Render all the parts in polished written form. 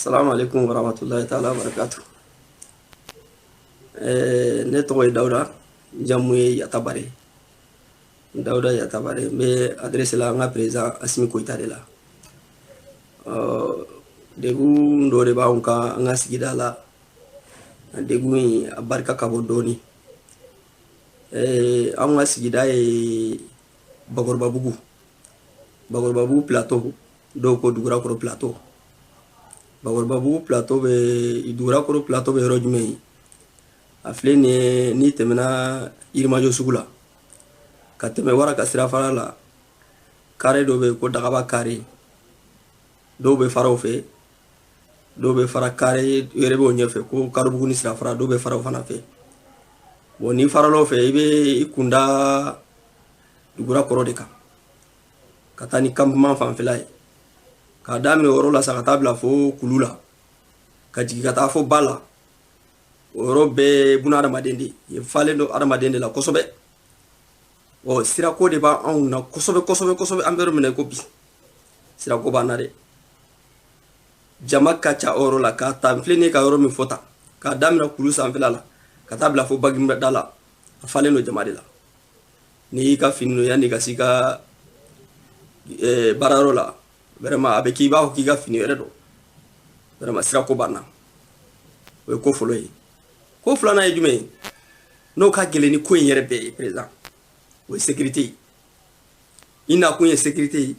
Assalamu alaikum warahmatullahi ta'ala wabarakatuh. Ne tɔgɔ ye Dawuda, jamu ye Yatabare. Dawuda Yatabare, n bɛ adresse la an ka président Asimi Koyita de la. Degun dɔ de b'anw kan an ka sigida la. Degun in a barika ka bon dɔɔni. Anw ka sigida ye Bakɔrɔbabugu. Bakɔrɔbabugu plateau, dɔw ko Dugurakɔrɔ plateau. Bakɔrɔbabugu plateau bɛ Dugurakɔrɔ plateau bɛ yɔrɔ jumɛn ye? A filɛ nin ye n'i tɛmɛna Yirimajɔ sugu la ka tɛmɛ Waraka sirafara la, carré dɔ bɛ yen ko Dagaba carré. Dɔw bɛ fara o fɛ, dɔw bɛ fara carré yɛrɛ bɛ o ɲɛfɛ ko Karobugu ni sirafara, dɔw bɛ fara o fana fɛ. Bon n'i farala o fɛ i bɛ i kunda Dugurakɔrɔ de kan ka taa ni campement fanfɛla ye, k'a daminɛ o yɔrɔ la sa ka taa bila fo Kulu la, ka jigin ka taa fo Ba la. O yɔrɔ bɛɛ buna adamaden de ye, falen don adamaden de la kosɛbɛ. Sirako de b'a anw na kosɛbɛ kosɛbɛ kosɛbɛ, an bɛ yɔrɔ min na i ko bi sirako b'an na dɛ. Jama ka ca o yɔrɔ la, k'a ta n filɛ nin ye ka yɔrɔ min fɔ tan, k'a daminɛ Kulu sanfɛla la ka taa bila fo Baginda la, a falen don jama de la. N'i y'i ka fini don yanni ka s'i ka baarayɔrɔ la, vraiment a bɛ k'i b'a fɔ k'i ka fini wɛrɛ don. Vraiment sirako b'an na, o ye ko fɔlɔ ye. Ko filanan ye jumɛn ye? N'o ka gɛlɛn ni ko in yɛrɛ bɛɛ ye président, o ye sécurité ye. I nakun ye sécurité ye,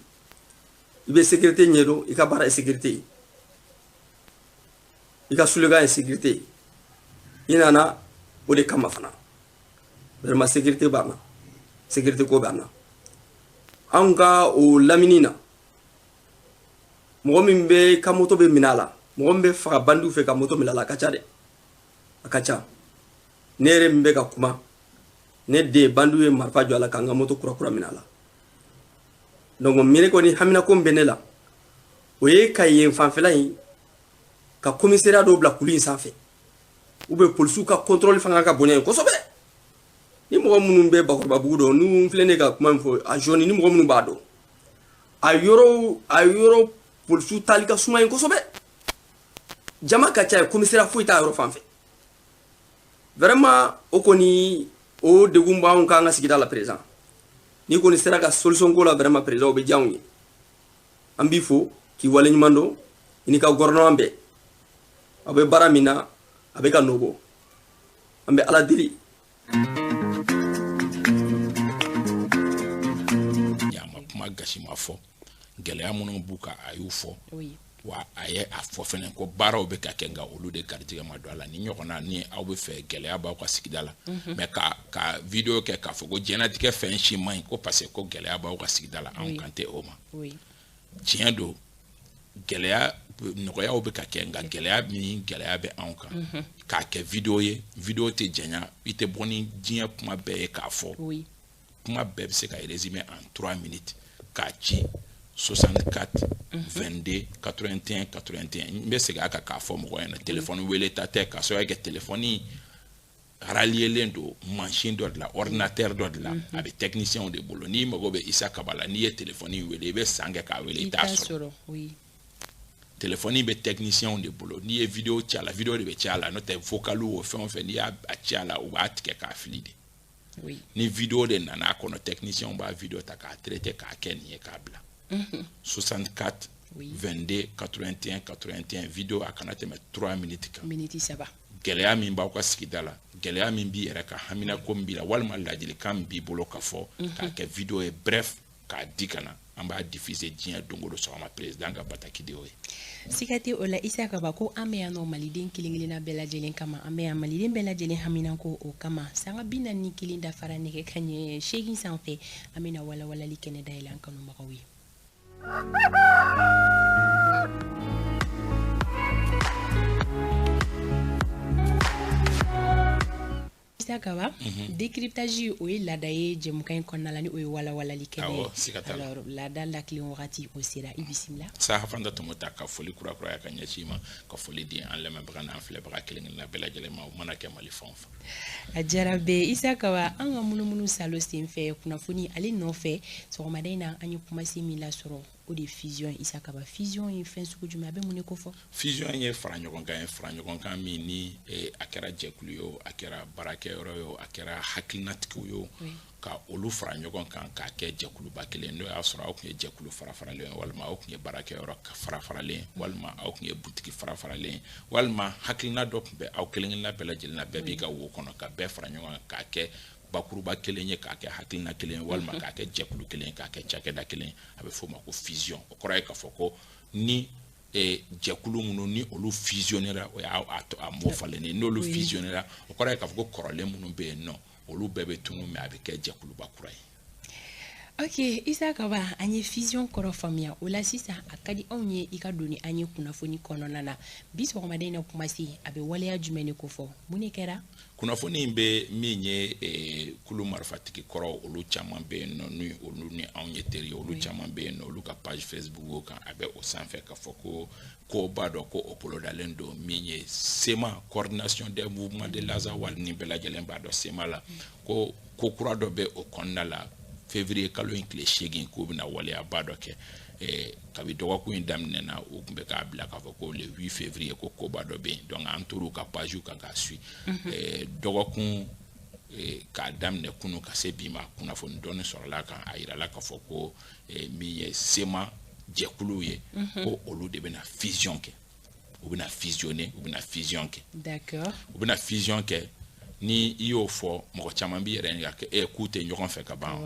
i bɛ sécurité ɲɛdɔn, i ka baara ye sécurité ye, i ka sulekan ye sécurité ye. I nana o de kama fana. Vraiment sécurité b'an na, sécurité ko b'an na. Anw ka o lamini na, mɔgɔ min bɛ ka moto bɛ minɛ a la, mɔgɔ min bɛ faga bandiw fɛ ka moto minɛ a la, a ka ca dɛ. A ka ca. Ne yɛrɛ min bɛ ka kuma, ne de bandiw ye marifa jɔ a la k'an ka moto kura minɛ a la. Donc minɛ kɔni haminako bɛ ne la, o ye ka yen fanfɛla in ka commissariat dɔw bila Kulu in sanfɛ, ou bien polisiw ka contrôle fanga ka bonya yen kosɛbɛ. Ni mɔgɔ minnu bɛ Bakɔrɔbabugu dɔn, n'u filɛ ne ka kuma min fɔ, a jaune ni mɔgɔ minnu b'a dɔn, a yɔrɔ polisiw tali ka suma yen kosɛbɛ. Jama ka ca yen, commissariat foyi t'a yɔrɔ fan fɛ. Vraiment o kɔni o degun b'anw kan an ka sigida la président. N'i kɔni sera ka solution ko la vraiment président o bɛ diya anw ye. An b'i fo k'i waleɲuman dɔn, i n'i ka gouvernement bɛɛ. A bɛ baara min na a bɛ ka nɔ bɔ. An bɛ Ala deli. Ɲama kuma gasi ma fɔ, gɛlɛya minnu b'u kan a y'u fɔ. Wa a ye a fɔ fɛnɛ ko baaraw bɛ ka kɛ nka olu de garijɛgɛ ma don a la. Ni ɲɔgɔnna ni aw bɛ fɛ gɛlɛya b'aw ka sigida la, mais ka video kɛ k'a fɔ ko diɲɛlatigɛ fɛn si man ɲi ko parce que ko gɛlɛya b'aw ka sigida la, anw kan tɛ o ma. Tiɲɛ don, gɛlɛya nɔgɔyaw bɛ ka kɛ nka gɛlɛya min gɛlɛya bɛ anw kan. K'a kɛ video ye, video tɛ janya, i tɛ bɔ ni diɲɛ kuma bɛɛ ye k'a fɔ. Kuma bɛɛ bɛ se ka résumer en 3 minutes k'a ci 64 22 81 81. N bɛ segin a kan k'a fɔ mɔgɔ ɲɛna téléphone wele ta tɛ k'a sɔrɔ kɛ téléphone rallielen don machine dɔ de la, ordinateur dɔ de la, a bɛ technicien de bolo. N'i mago bɛ Isa Kaba la, n'i ye téléphone wele i bɛ san kɛ k'a wele i t'a sɔrɔ. Téléphone bɛ technicien de bolo. N'i ye video ci a la, video de bɛ ci a la, n'o tɛ vocal o fɛn o fɛn n'i y'a ci a la u b'a tigɛ k'a fili de. Ni video de nana a kɔnɔ technicien b'a video ta k'a traiter k'a kɛ nin ye k'a bila. 64 22 81 81 video a kana tɛmɛ 3 minutes kan. Minutes 3. Gɛlɛya min b'aw ka sigida la, gɛlɛya min b'i yɛrɛ ka haminako min b'i la, walima ladilikan min b'i bolo ka fɔ k'a kɛ video ye bref k'a di ka na, an b'a diffuser diɲɛ don o don sɔgɔma président ka bataki de y'o ye. Siga tɛ o la Isa Kaba ko an bɛ yan nɔ maliden kelen-kelenna bɛɛ lajɛlen kama, an bɛ yan maliden bɛɛ lajɛlen haminako o kama. Sanga 41 dafara nɛgɛ kaɲɛ 8 sanfɛ, an bɛna walawalali kɛnɛ dayɛlɛ an kanubagaw ye. Issa Kaba décryptage o ye laada ye jɛmukan in kɔnɔna la ni o ye walawalali kɛnɛ ye alors laada lakile wagati o sera i bisimila sa hafanda tumo ta ka foli kura kura ya ka ɲɛsi ma ka foli di an lamɛnbaga n'an filɛbaga kelen na bɛɛ lajɛlen ma o mana kɛ mali fɛn o fɛn a diyara bɛɛ Issa Kaba an ka munumunu salo senfɛ kunnafoni ale nɔfɛ sɔgɔmada in na an ye kumasi min lasɔrɔ o de fusion Issa Kaba fusion ye fɛn sugu jumɛn a bɛ mun de ko fɔ fusion ye fara ɲɔgɔn kan min ni a kɛra jɛkulu ye o a kɛra baarakɛyɔrɔ ye o a kɛra hakilinatigiw ye o ka olu fara ɲɔgɔn kan k'a kɛ jɛkuluba kelen n'o y'a sɔrɔ aw tun ye jɛkulu farafaralen walima aw tun ye baarakɛyɔrɔ farafaralen walima aw tun ye butigi farafaralen walima hakilina dɔ tun bɛ aw kelen-kelenna bɛɛ lajɛlen na bɛɛ b'i ka wo kɔnɔ ka bɛɛ fara ɲɔgɔn kan k'a kɛ bakuruba kelen ye k'a kɛ hakilina kelen walima k'a kɛ jɛkulu kelen k'a kɛ cakɛda kelen a bɛ fɔ o ma ko fusion o kɔrɔ ye k'a fɔ ko ni jɛkulu minnu ni olu fusionnera o y'a mɔ falen n'olu fusionnera o kɔrɔ ye k'a fɔ ko kɔrɔlen minnu bɛ yen nɔ olu bɛɛ bɛ tunun mais a bɛ kɛ jɛkuluba kura ye. Ok Issa Kaba an ye fusion kɔrɔ faamuya o la sisan a ka di anw ye i ka doni an ye kunnafoni kɔnɔna na bi sɔgɔmaden na kumasi a bɛ waleya jumɛn de ko fɔ mun de kɛra kunnafoni in bɛ min ye kulu marifatigi kɔrɔ olu caman bɛ yen nɔ ni olu ni anw ye teri ye olu caman bɛ yen nɔ olu ka page Facebook kan a bɛ o sanfɛ k'a fɔ ko b'a dɔn ko o bolodalen don min ye SEMA coordination des mouvements de l'Azawad ni bɛɛ lajɛlen b'a dɔn SEMA la ko kura dɔ bɛ o kɔnɔna la février kalo in tile 8 k'u bɛna waleyaba dɔ kɛ kabi dɔgɔkun in daminɛna u tun bɛ k'a bila k'a fɔ ko le 8 février ko koba dɔ bɛ yen donc an tor'u ka page kan k'a suit dɔgɔkun k'a daminɛ kunu ka se bi ma kunnafoni dɔɔni sɔrɔla kan a yirala k'a fɔ ko min ye SEMA jɛkuluw ye ko olu de bɛna fusion kɛ u bɛna fusionner u bɛna fusion kɛ d'accord u bɛna fusion kɛ ni i y'o fɔ mɔgɔ caman bi yɛrɛ ɲininka k'u tɛ ɲɔgɔn fɛ ka ban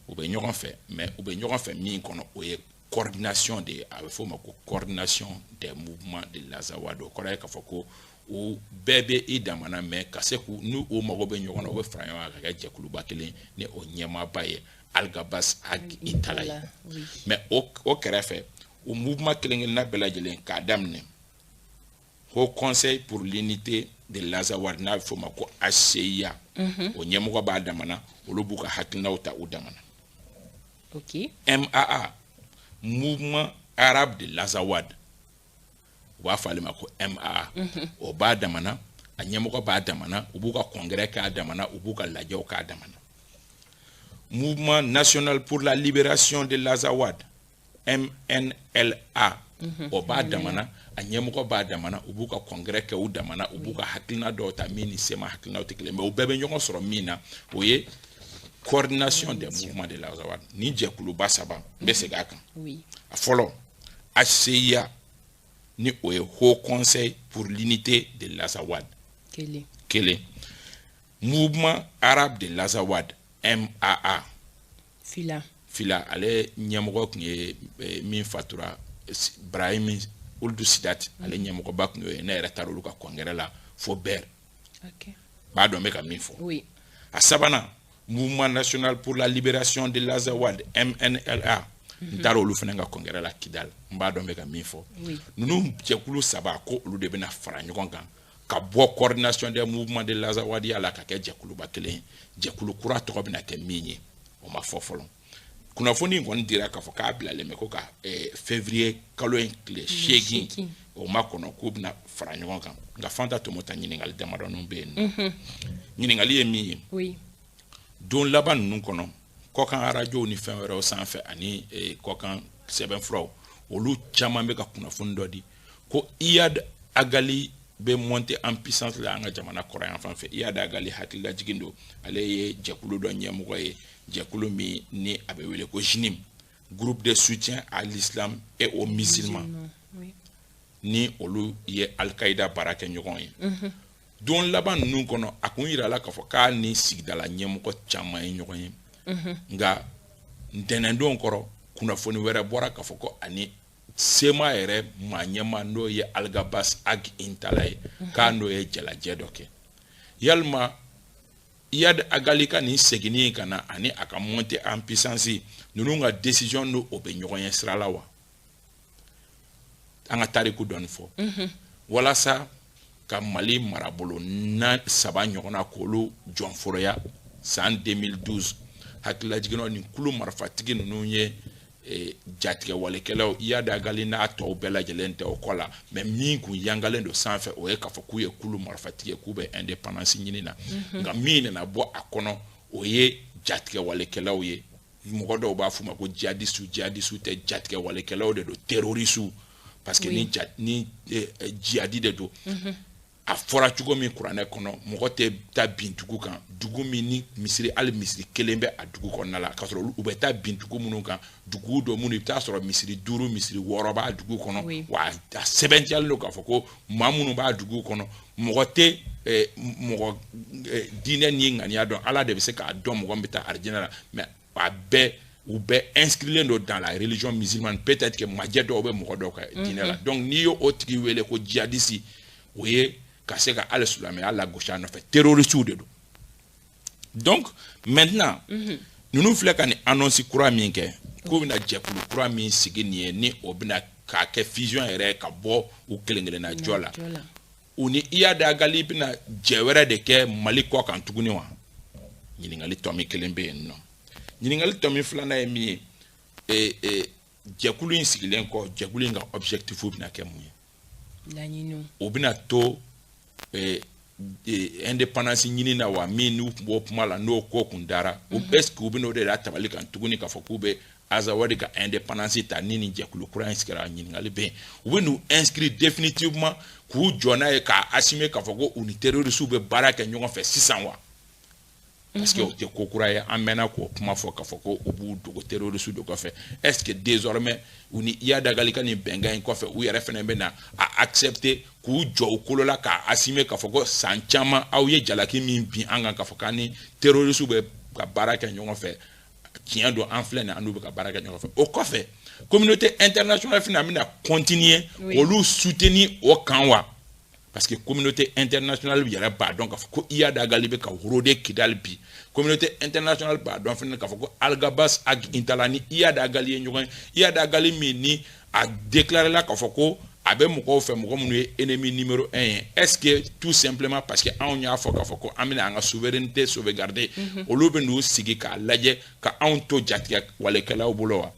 u bɛ ɲɔgɔn fɛ mais u bɛ ɲɔgɔn fɛ min kɔnɔ o ye coordination de a bɛ fɔ o ma ko coordination des mouvements de l'Azawad o kɔrɔ ye k'a fɔ ko u bɛɛ bɛ i damana mais ka se k'u n'u mago bɛ ɲɔgɔn na u bɛ fara ɲɔgɔn kan ka kɛ jɛkuluba kelen ni o ɲɛmaaba ye Algabas Ag Intala ye mais o kɛrɛfɛ o mouvement kelen-kelenna bɛɛ lajɛlen k'a daminɛ Haut Conseil pour l'unité de l'Azawad n'a bɛ fɔ o ma ko HCIA o ɲɛmɔgɔ b'a damana olu b'u ka hakilinaw ta u damana ok MAA Mouvement Arabe de l'Azawad u b'a fɔ ale ma ko MAA o b'a damana a ɲɛmɔgɔ b'a damana u b'u ka congrès k'a damana u b'u ka lajɛw k'a damana Mouvement National pour la Libération de l'Azawad MNLA o b'a damana a ɲɛmɔgɔ b'a damana u b'u ka congrès kɛ u damana u b'u ka hakilina dɔw ta min ni SEMA hakilinaw tɛ kelen mais u bɛɛ bɛ ɲɔgɔn sɔrɔ min na o ye coordination des mouvements de l'Azawad ni jɛkuluba saba n bɛ segin a kan a fɔlɔ HCIA ni o ye Haut Conseil pour l'unité de l'Azawad kelen Mouvement Arabe de l'Azawad MAA fila ale ɲɛmɔgɔ tun ye min fatura Brahim Ould Sidat ale ɲɛmɔgɔba tun ye ne yɛrɛ taara olu ka congrès la fo Ber b'a dɔn bɛ ka min fɔ a sabanan Mouvement National pour la Libération de l'Azawad MNLA n taara olu fana ka congrès la Kidal n b'a dɔn bɛ ka min fɔ ninnu jɛkulu saba ko olu de bɛna fara ɲɔgɔn kan ka bɔ coordination des mouvements de l'Azawad la ka kɛ jɛkuluba kelen jɛkulu kura tɔgɔ bɛna kɛ min ye o ma fɔ fɔlɔ kunnafoni in kɔni dira k'a fɔ k'a bilalen bɛ ko ka février kalo in tile 8 o ma kɔnɔ k'u bɛna fara ɲɔgɔn kan nka Fanta Tomo ta ɲininkali damadɔnin bɛ yen nɔ ɲininkali ye min ye don laban ninnu kɔnɔ kɔkan arajow ni fɛn wɛrɛw sanfɛ ani kɔkan sɛbɛnfuraw olu caman bɛ ka kunnafoni dɔ di ko Iyad Agali bɛ monter en puissance la an ka jamana kɔrɔ yan fan fɛ Iyad Agali hakilila jigin don ale ye jɛkulu dɔ ɲɛmɔgɔ ye jɛkulu min ni a bɛ wele ko JNIM groupe de soutien à l'islam et aux musulmans ni olu ye Al-Qaïda baara kɛ ɲɔgɔn ye don laban ninnu kɔnɔ a kun yirala k'a fɔ k'a ni sigidala ɲɛmɔgɔ caman ye ɲɔgɔn ye nka ntɛnɛndon kɔrɔ kunnafoni wɛrɛ bɔra k'a fɔ ko ani SEMA yɛrɛ maa ɲɛma n'o ye Algabas Ag Intala ye k'a n'o ye jalajɛ dɔ kɛ yalima Iyad Agali ka nin seginni ka na ani a ka monter en puissance ninnu ka décision n'o o bɛ ɲɔgɔn ye sira la wa an ka tariku dɔɔni fɔ walasa ka Mali marabolo na saba ɲɔgɔnna k'olu jɔn foroya san 2012 hakilila jiginnaw ni kulu marifatigi ninnu ye jatigɛ walekɛlaw Iyad Agali n'a tɔw bɛɛ lajɛlen tɛ o kɔ la mais min kun yangalen do sanfɛ o ye k'a fɔ k'u ye kulu marifatigi k'u bɛ indépendance ɲini na nka min nana bɔ a kɔnɔ o ye jatigɛ walekɛlaw ye mɔgɔ dɔw b'a f'u ma ko djihadistu tɛ jatigɛ walekɛlaw de do terroristu parce que ni djihadi de do a fɔra cogo min kuranɛ kɔnɔ mɔgɔ tɛ taa bin dugu kan dugu min ni misiri hali misiri kelen bɛ a dugu kɔnɔna la k'a sɔrɔ u bɛ taa bin dugu minnu kan dugu dɔ minnu i bɛ taa sɔrɔ misiri 5 misiri 6 b'a dugu kɔnɔ wa a sɛbɛntiyalen don k'a fɔ ko maa minnu b'a dugu kɔnɔ mɔgɔ tɛ mɔgɔ diinɛ ni ŋaniya dɔn ala de bɛ se k'a dɔn mɔgɔ min bɛ taa arijinɛ la mais a bɛɛ u bɛɛ inscrits dans la religion musulmane peut-être que majɛ dɔw bɛ mɔgɔ dɔw ka diinɛ la donc n'i y'o tigi wele ko djihadiste o ye ka se ka ale silamɛya lagosi a nɔfɛ terroristes de do donc maintenant ninnu filɛ ka ni annonce kura min kɛ k'u bɛna jɛkulu kura min sigi nin ye ni o bɛna k'a kɛ fusion yɛrɛ ka bɔ u kelen-kelenna jɔ la u ni Iyad Agali bɛna jɛ wɛrɛ de kɛ Mali kɔ kan tuguni wa ɲininkali tɔ min kelen bɛ yen nɔ ɲininkali tɔ min filanan ye min ye jɛkulu in sigilen kɔ jɛkulu in ka objectif bɛna kɛ mun ye o bɛna to indépendance ɲini na wa min n'u tun b'o kuma la n'o ko kun dara est-ce que u bɛna o de la tabali kan tuguni k'a fɔ k'u bɛ Azawadi ka indépendance ta ni nin jɛkulu kura in sigira ɲininkali bɛ yen u bɛ n'u inscrit définitivement k'u jɔ n'a ye k'a assumer k'a fɔ ko u ni terroristes bɛ baara kɛ ɲɔgɔn fɛ sisan wa parce que o tɛ ko kura ye an mɛnna k'o kuma fɔ k'a fɔ ko u b'u dogo terroristes de kɔfɛ est-ce que désormais u ni Iyad Agali ka nin bɛnkan in kɔfɛ u yɛrɛ fana bɛna a accepter k'u jɔ u kolo la k'a assumer k'a fɔ ko san caman aw ye jalaki min bin an kan k'a fɔ k'an ni terroristes bɛ ka baara kɛ ɲɔgɔn fɛ tiɲɛ don an filɛ nin an n'u bɛ ka baara kɛ ɲɔgɔn fɛ o kɔfɛ communauté internationale fana bɛna continuer olu soutenir o kan wa parce que communauté internationale yɛrɛ b'a dɔn k'a fɔ ko Iyad Agali bɛ ka worode Kidal bi communauté internationale b'a dɔn fana k'a fɔ ko Algabas Ag Intala ni Iyad Agali ye ɲɔgɔn ye Iyad Agali min ni a déclaré la k'a fɔ ko a bɛ mɔgɔw fɛ mɔgɔ minnu ye ennemi numéro 1 ye est-ce que tout simplement parce que anw y'a fɔ k'a fɔ ko an bɛna an ka souveraineté sauvegarder olu bɛ n'u sigi k'a lajɛ ka anw to jatigɛ walekɛlaw bolo wa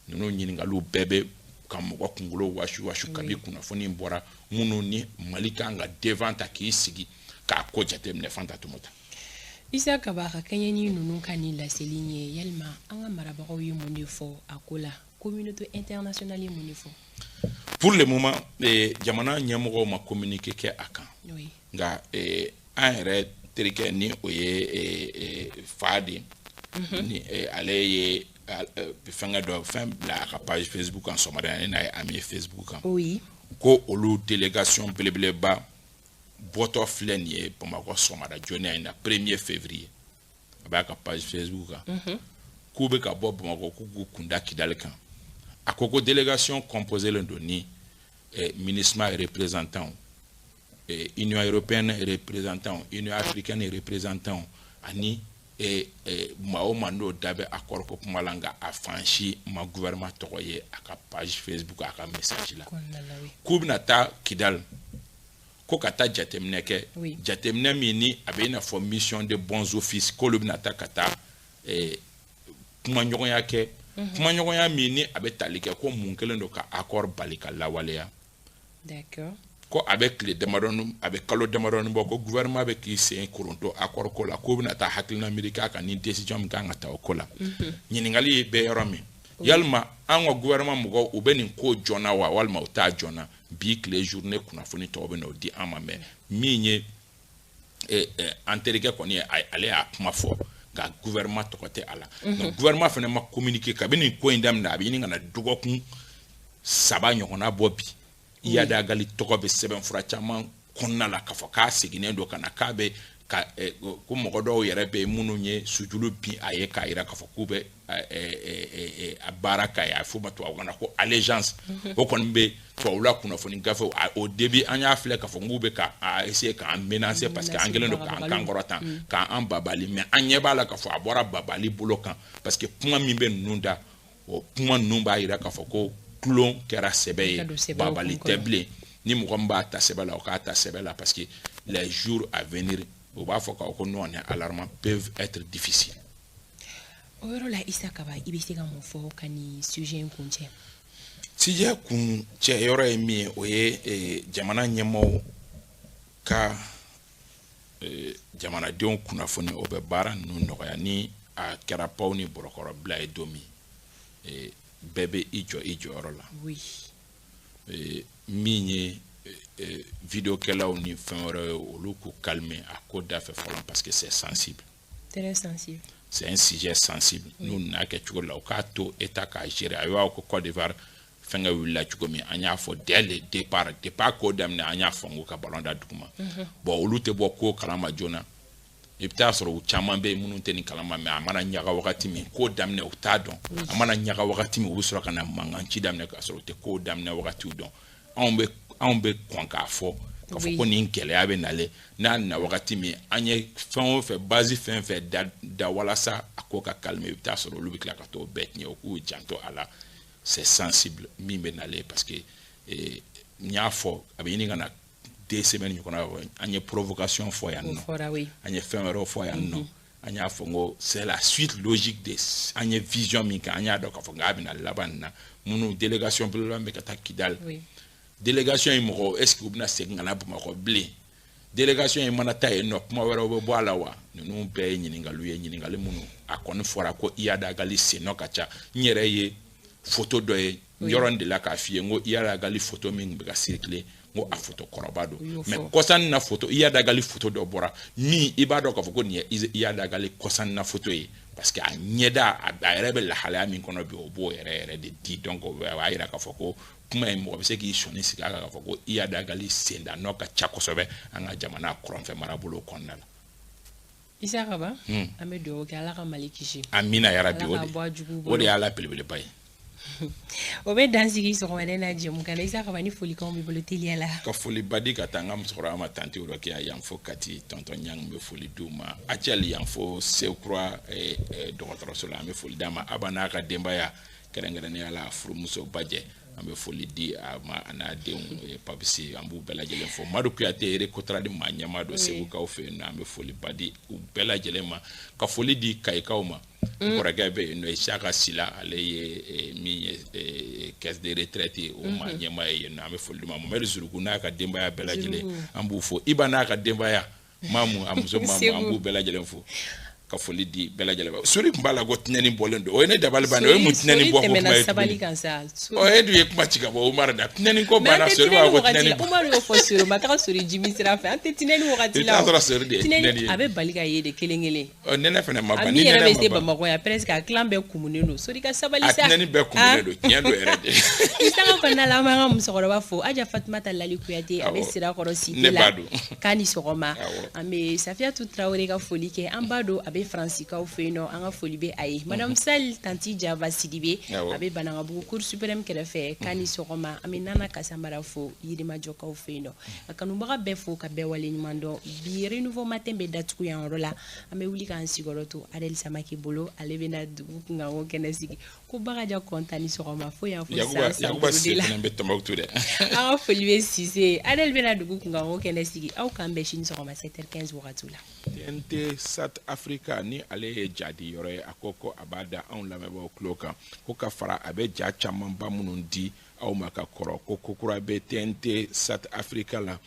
ninnu ɲininkaliw bɛɛ bɛ ka mɔgɔ kunkolo wasu kabi kunnafoni bɔra minnu ni Mali kan ka devant ta k'i sigi k'a ko jateminɛ Fanta Tumota. Isa Kaba ka kɛɲɛni ninnu ka ni laseli ye yalima an ka marabagaw ye mun de fɔ a ko la communauté internationale ye mun de fɔ. Pour le moment jamana ɲɛmɔgɔw ma communiqué kɛ a kan nka an yɛrɛ terikɛ ni o ye fa de ni ale ye fɛngɛ dɔ fɛn bila a ka page Facebook kan sɔgɔmada in n'a ye ami Facebook kan ko olu délégation belebeleba bɔtɔ filɛ nin ye Bamakɔ sɔgɔmada joona in na 1er février a b'a ka page Facebook kan k'u bɛ ka bɔ Bamakɔ k'u kunda Kidali kan a ko ko délégation composée len don ni MINUSMA représentant Union européenne représentant Union africaine représentant ani maa o maa n'o da bɛ accord ko kuma la nka a fansi ma gouvernement tɔgɔ ye a ka page Facebook a ka message la k'u bɛna taa Kidal ko ka taa jateminɛ kɛ jateminɛ min ni a bɛ i n'a fɔ mission de bons offices k'olu bɛna taa ka taa kumaɲɔgɔnya kɛ kumaɲɔgɔnya min ni a bɛ tali kɛ ko mun kelen don ka accord bali ka lawaleya ko a bɛ tile damadɔni a bɛ kalo damadɔni bɔ ko gouvernement bɛ k'i sen koronto accord ko la ko bɛna taa hakilina miiri k'a kan ni décision min kan ka taa o ko la ɲininkali bɛ yɔrɔ min yalima an ka gouvernement mɔgɔw u bɛ nin ko jɔna wa walima u t'a jɔna bi tile journée kunnafoni tɔw bɛ na o di an ma mais min ye an terikɛ kɔni ye ale y'a kuma fɔ nka gouvernement tɔgɔ tɛ a la nka gouvernement fana ma communiqué kabini nin ko in daminɛ a bɛ ɲini ka na dɔgɔkun 3 ɲɔgɔnna bɔ bi Iyad Agali tɔgɔ bɛ sɛbɛnfura caman kɔnɔna la k'a fɔ k'a seginnen don ka na k'a bɛ ka ko mɔgɔ dɔw yɛrɛ bɛ minnu ye sujulu bin a ye k'a jira k'a fɔ k'u bɛ a baara k'a ye a f'o ma tubabukan na ko allégeance o kɔni bɛ tubabula kunnafoni gafe au début an y'a filɛ k'a fɔ k'u bɛ ka essayer k'an menacer parce que an kɛlen don k'an kan kɔrɔtan k'an babali mais an ɲɛ b'a la k'a fɔ a bɔra babali bolo kan parce que kuma min bɛ ninnu da o kuma ninnu b'a jira k'a fɔ ko kulon kɛra sɛbɛ ye babali tɛ bilen ni mɔgɔ min b'a ta sɛbɛn la o k'a ta sɛbɛn la parce que les jours à venir o b'a fɔ k'a ko non on est alarmant peuvent être difficiles. O yɔrɔ la Isa Kaba i bɛ se ka mun fɔ ka ni sujet in kun cɛ? Sujet kun cɛ yɔrɔ ye min ye o ye jamana ɲɛmɔgɔw ka jamanadenw kunnafoni o bɛ baara ninnu nɔgɔya ni a kɛra paw ni bɔrɔkɔrɔbila ye don min bɛɛ bɛ i jɔyɔrɔ la. Oui. Min ye vidéokɛlaw ni fɛn wɛrɛ ye olu k'u calmer a ko da fɛ fɔlɔ parce que c'est sensible. Très sensible. C'est un sujet sensible. Nous n'a kɛ cogo la o k'a to état k'a gérer a y'aw ko Côte d'Ivoire fɛngɛ wulila cogo min an y'a fɔ dès le départ ko daminɛ an y'a fɔ n ko ka ballon da duguma. Bon olu tɛ bɔ ko kalama joona i bɛ taa sɔrɔ u caman bɛ yen minnu tɛ nin kalama mais a mana ɲaga wagati min ko daminɛ u t'a dɔn a mana ɲaga wagati min u bɛ sɔrɔ ka na mankan ci daminɛ k'a sɔrɔ u tɛ ko daminɛ wagatiw dɔn anw bɛ kɔn k'a fɔ k'a fɔ ko nin gɛlɛya bɛ nalen n'a na wagati min an ye fɛn o fɛn base fɛn fɛn da walasa a ko ka calmer i bɛ taa sɔrɔ olu bɛ tila ka t'o bɛɛ tiɲɛ u k'u janto a la c'est sensible min bɛ nalen parce que n y'a fɔ a bɛ ɲini ka na 2 semaines ɲɔgɔnna an ye provocation fɔ yan nɔ an ye fɛn wɛrɛw fɔ yan nɔ an y'a fɔ n ko c'est la suite logique de an ye vision min kɛ an y'a dɔn k'a fɔ k'a bɛna laban nin na minnu délégation belebeleba bɛ ka taa Kidal délégation in mɔgɔ est-ce que u bɛna segin ka na Bamakɔ bilen délégation in mana taa yen nɔ kuma wɛrɛw bɛ bɔ a la wa ninnu bɛɛ ye ɲininkaliw ye ɲininkali minnu a kɔni fɔra ko Iyada Agali sennɔ ka ca n yɛrɛ ye photo dɔ ye yɔrɔ de la k'a f'i ye n ko Iyada Agali photo min bɛ ka circuler n ko a photo kɔrɔba don mais kɔsanni na photo Iyada Agali photo dɔ bɔra min i b'a dɔn k'a fɔ ko nin ye Iyada Agali kɔsanni na photo ye parce que a ɲɛda a yɛrɛ bɛ lahalaya min kɔnɔ bi o b'o yɛrɛ de di donc o b'a yira k'a fɔ ko kuma in mɔgɔ bɛ se k'i sɔnni sigi a kan k'a fɔ ko Iyada Agali sendannɔ ka ca kosɛbɛ an ka jamana kɔrɔnfɛ marabolo kɔnɔna la. Isa Kaba an bɛ dugawu kɛ Ala ka Mali kisi. Amina yarabi o de y'Ala belebeleba ye. O bɛ dansigi sɔgɔmada na jɛmukan na Isa Kaba ni folikanw b'i bolo teliya la. Ka foli badi ka taa n ka musokɔrɔba ma tante dɔ kɛ yan fo Kati tonton Ɲang bɛ foli d'u ma Acɛli yan fo Sekura dɔgɔtɔrɔso la an bɛ foli d'a ma Aba n'a ka denbaya kɛrɛnkɛrɛnnenya la furumuso Bajɛ an bɛ foli di a ma a n'a denw Papisi an b'u bɛɛ lajɛlen fo Madu Kuyate Récotra di maa ɲɛma dɔ Segukaw fɛ yen nɔ an bɛ foli badi u bɛɛ lajɛlen ma ka foli di Kayikaw ma kɔrɔkɛ bɛ yen nɔ Isaka Sila ale ye min ye caisse de retraite ye o maa ɲɛma ye yen nɔ an bɛ foli di ma Mohamed Zurugu n'a ka denbaya bɛɛ lajɛlen an b'u fo Iba n'a ka denbaya Mamu a muso Mamu an b'u bɛɛ lajɛlen fo ka foli di bɛɛ lajɛlen sori tun b'a la ko tinɛni bɔlen don o ye ne dabali banna o ye mun tinɛni bɔ ko kuma ye tuguni o ye dun ye kuma ci ka bɔ Umaru da tinɛni ko banna sori b'a ko tinɛni Umaru y'o fɔ sori ma taga sori jimi sira fɛ an tɛ tinɛni wagati la i t'a sɔrɔ sori de ye tinɛni ye a bɛ bali ka ye de kelen kelen nɛnɛ fana ma ban ni nɛnɛ ma ban a min yɛrɛ bɛ se Bamakɔ yan presque a clan bɛɛ kumunen don sori ka sabali sa a tinɛni bɛɛ kumunen don tiɲɛ don yɛrɛ de sanga kɔnɔna la an b'an ka musokɔrɔba fo Aja Fatumata Lali Kuyate a bɛ Sirakɔrɔ Site la k'a ni sɔgɔma an bɛ Safiatou Traoré ka foli kɛ an b'a dɔn a bɛ Fransikaw fɛ yen nɔ an ka foli bɛ a ye Madame Sall Tanti Java Sidibe a bɛ Banankabugu Cour suprême kɛrɛfɛ k'a ni sɔgɔma an bɛ Nana Kasamara fo Yirimajɔkaw fɛ yen nɔ ka kanubaga bɛɛ fo ka bɛɛ wale ɲuman dɔn bi Renouveau Matin bɛ datugu yan yɔrɔ la an bɛ wuli k'an sigiyɔrɔ to Adel Samaki bolo ale bɛna dugu kunkanko kɛnɛ sigi ko Bagaja kɔntan ni sɔgɔma fo yan fo san Yakuba Sise fana bɛ Tɔnbukutu dɛ an ka foli bɛ Sise Adel bɛna dugu kunkanko kɛnɛ sigi aw k'an bɛn sini sɔgɔma 7h15 wagati la TNT South Africa ni ale ye jadi yɔrɔ ye a ko a b'a da anw lamɛnbaaw tulo kan ko ka fara a bɛ ja camanba minnu di aw ma ka kɔrɔ ko kokura bɛ TNT South Africa la